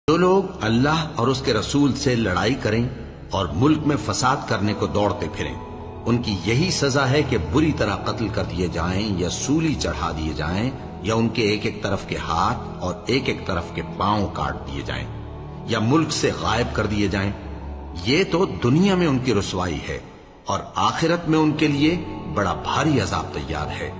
جو لوگ اللہ اور اس کے رسول سے لڑائی کریں اور ملک میں فساد کرنے کو دوڑتے پھریں، ان کی یہی سزا ہے کہ بری طرح قتل کر دیے جائیں یا سولی چڑھا دیے جائیں یا ان کے ایک ایک طرف کے ہاتھ اور ایک ایک طرف کے پاؤں کاٹ دیے جائیں یا ملک سے غائب کر دیے جائیں۔ یہ تو دنیا میں ان کی رسوائی ہے، اور آخرت میں ان کے لیے بڑا بھاری عذاب تیار ہے۔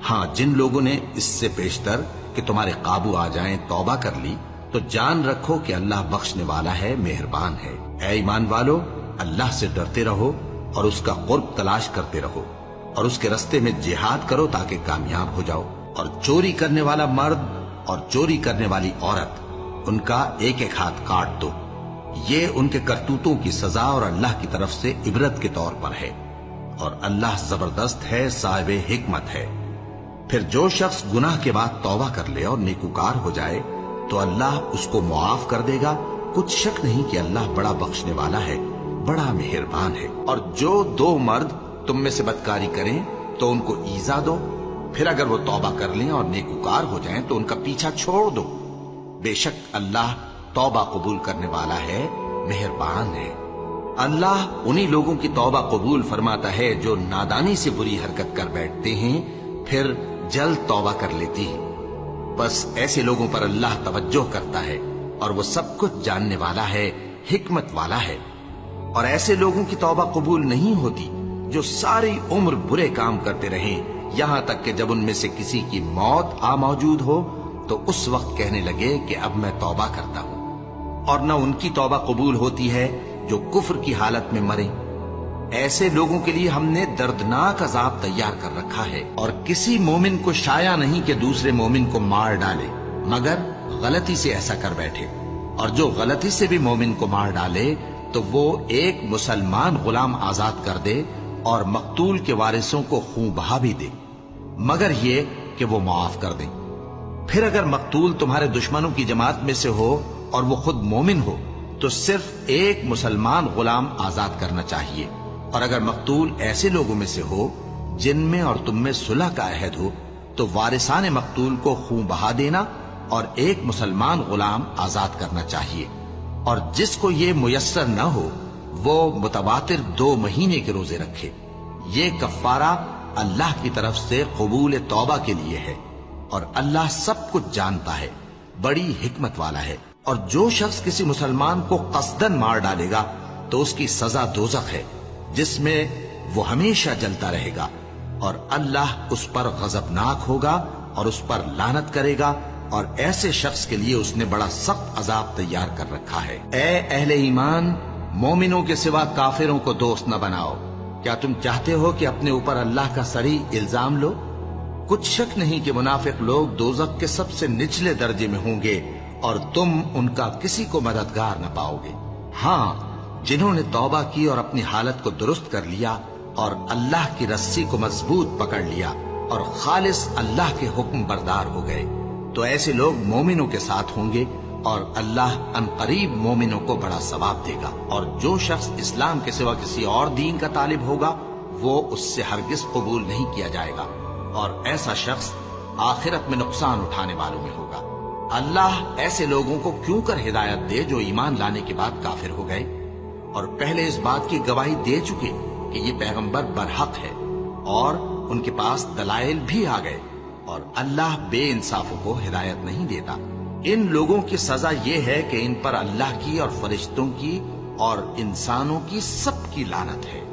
ہاں، جن لوگوں نے اس سے پیشتر کہ تمہارے قابو آ جائیں توبہ کر لی، تو جان رکھو کہ اللہ بخشنے والا ہے، مہربان ہے۔ اے ایمان والو، اللہ سے ڈرتے رہو اور اس کا قرب تلاش کرتے رہو، اور اس کے رستے میں جہاد کرو تاکہ کامیاب ہو جاؤ۔ اور چوری کرنے والا مرد اور چوری کرنے والی عورت، ان کا ایک ایک ہاتھ کاٹ دو۔ یہ ان کے کرتوتوں کی سزا اور اللہ کی طرف سے عبرت کے طور پر ہے، اور اللہ زبردست ہے، صاحب حکمت ہے۔ پھر جو شخص گناہ کے بعد توبہ کر لے اور نیکوکار ہو جائے تو اللہ اس کو معاف کر دے گا۔ کچھ شک نہیں کہ اللہ بڑا بخشنے والا ہے، بڑا مہربان ہے۔ اور جو دو مرد تم میں سے بدکاری کریں تو ان کو ایذا دو، پھر اگر وہ توبہ کر لیں اور نیکوکار ہو جائیں تو ان کا پیچھا چھوڑ دو۔ بے شک اللہ توبہ قبول کرنے والا ہے، مہربان ہے۔ اللہ انہی لوگوں کی توبہ قبول فرماتا ہے جو نادانی سے بری حرکت کر بیٹھتے ہیں پھر جلد توبہ کر لیتی ہیں۔ بس ایسے لوگوں پر اللہ توجہ کرتا ہے، اور وہ سب کچھ جاننے والا ہے، حکمت والا ہے۔ اور ایسے لوگوں کی توبہ قبول نہیں ہوتی جو ساری عمر برے کام کرتے رہیں، یہاں تک کہ جب ان میں سے کسی کی موت آ موجود ہو تو اس وقت کہنے لگے کہ اب میں توبہ کرتا ہوں۔ اور نہ ان کی توبہ قبول ہوتی ہے جو کفر کی حالت میں مریں۔ ایسے لوگوں کے لیے ہم نے دردناک عذاب تیار کر رکھا ہے، اور کسی مومن کو شایع نہیں کہ دوسرے مومن کو مار ڈالے مگر غلطی سے ایسا کر بیٹھے، اور جو غلطی سے بھی مومن کو مار ڈالے تو وہ ایک مسلمان غلام آزاد کر دے اور مقتول کے وارثوں کو خون بہا بھی دے، مگر یہ کہ وہ معاف کر دیں۔ پھر اگر مقتول تمہارے دشمنوں کی جماعت میں سے ہو اور وہ خود مومن ہو تو صرف ایک مسلمان غلام آزاد کرنا چاہیے، اور اگر مقتول ایسے لوگوں میں سے ہو جن میں اور تم میں صلح کا عہد ہو تو وارثان مقتول کو خون بہا دینا اور ایک مسلمان غلام آزاد کرنا چاہیے۔ اور جس کو یہ میسر نہ ہو وہ متواتر 2 مہینے کے روزے رکھے۔ یہ کفارہ اللہ کی طرف سے قبول توبہ کے لیے ہے، اور اللہ سب کچھ جانتا ہے، بڑی حکمت والا ہے۔ اور جو شخص کسی مسلمان کو قصدن مار ڈالے گا تو اس کی سزا دوزخ ہے، جس میں وہ ہمیشہ جلتا رہے گا، اور اللہ اس پر غضبناک ہوگا اور اس پر لعنت کرے گا، اور ایسے شخص کے لیے اس نے بڑا سخت عذاب تیار کر رکھا ہے۔ اے اہل ایمان، مومنوں کے سوا کافروں کو دوست نہ بناؤ۔ کیا تم چاہتے ہو کہ اپنے اوپر اللہ کا صریح الزام لو؟ کچھ شک نہیں کہ منافق لوگ دوزخ کے سب سے نچلے درجے میں ہوں گے، اور تم ان کا کسی کو مددگار نہ پاؤ گے۔ ہاں، جنہوں نے توبہ کی اور اپنی حالت کو درست کر لیا اور اللہ کی رسی کو مضبوط پکڑ لیا اور خالص اللہ کے حکم بردار ہو گئے، تو ایسے لوگ مومنوں کے ساتھ ہوں گے، اور اللہ عنقریب مومنوں کو بڑا ثواب دے گا۔ اور جو شخص اسلام کے سوا کسی اور دین کا طالب ہوگا وہ اس سے ہرگز قبول نہیں کیا جائے گا، اور ایسا شخص آخرت میں نقصان اٹھانے والوں میں ہوگا۔ اللہ ایسے لوگوں کو کیوں کر ہدایت دے جو ایمان لانے کے بعد کافر ہو گئے اور پہلے اس بات کی گواہی دے چکے کہ یہ پیغمبر برحق ہے، اور ان کے پاس دلائل بھی آ گئے، اور اللہ بے انصافوں کو ہدایت نہیں دیتا۔ ان لوگوں کی سزا یہ ہے کہ ان پر اللہ کی اور فرشتوں کی اور انسانوں کی سب کی لعنت ہے،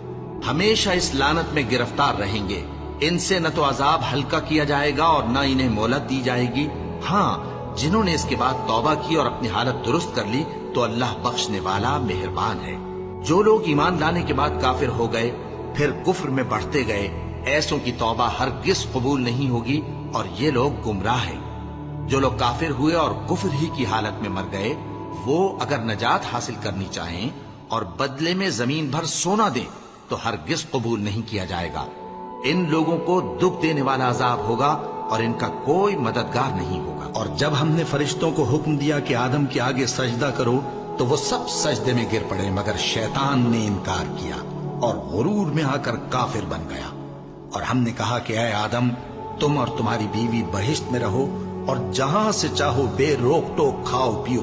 ہمیشہ اس لعنت میں گرفتار رہیں گے۔ ان سے نہ تو عذاب ہلکا کیا جائے گا اور نہ انہیں مہلت دی جائے گی۔ ہاں، جنہوں نے اس کے بعد توبہ کی اور اپنی حالت درست کر لی تو اللہ بخشنے والا مہربان ہے۔ جو لوگ ایمان لانے کے بعد کافر ہو گئے پھر کفر میں بڑھتے گئے، ایسوں کی توبہ ہرگز قبول نہیں ہوگی، اور یہ لوگ گمراہ ہیں۔ جو لوگ کافر ہوئے اور کفر ہی کی حالت میں مر گئے، وہ اگر نجات حاصل کرنی چاہیں اور بدلے میں زمین بھر سونا دیں تو ہرگز قبول نہیں کیا جائے گا۔ ان لوگوں کو دکھ دینے والا عذاب ہوگا اور ان کا کوئی مددگار نہیں ہوگا۔ اور جب ہم نے فرشتوں کو حکم دیا کہ آدم کے آگے سجدہ کرو تو وہ سب سجدے میں گر پڑے، مگر شیطان نے انکار کیا اور غرور میں آ کر کافر بن گیا۔ اور ہم نے کہا کہ اے آدم، تم اور تمہاری بیوی بہشت میں رہو اور جہاں سے چاہو بے روک ٹوک کھاؤ پیو،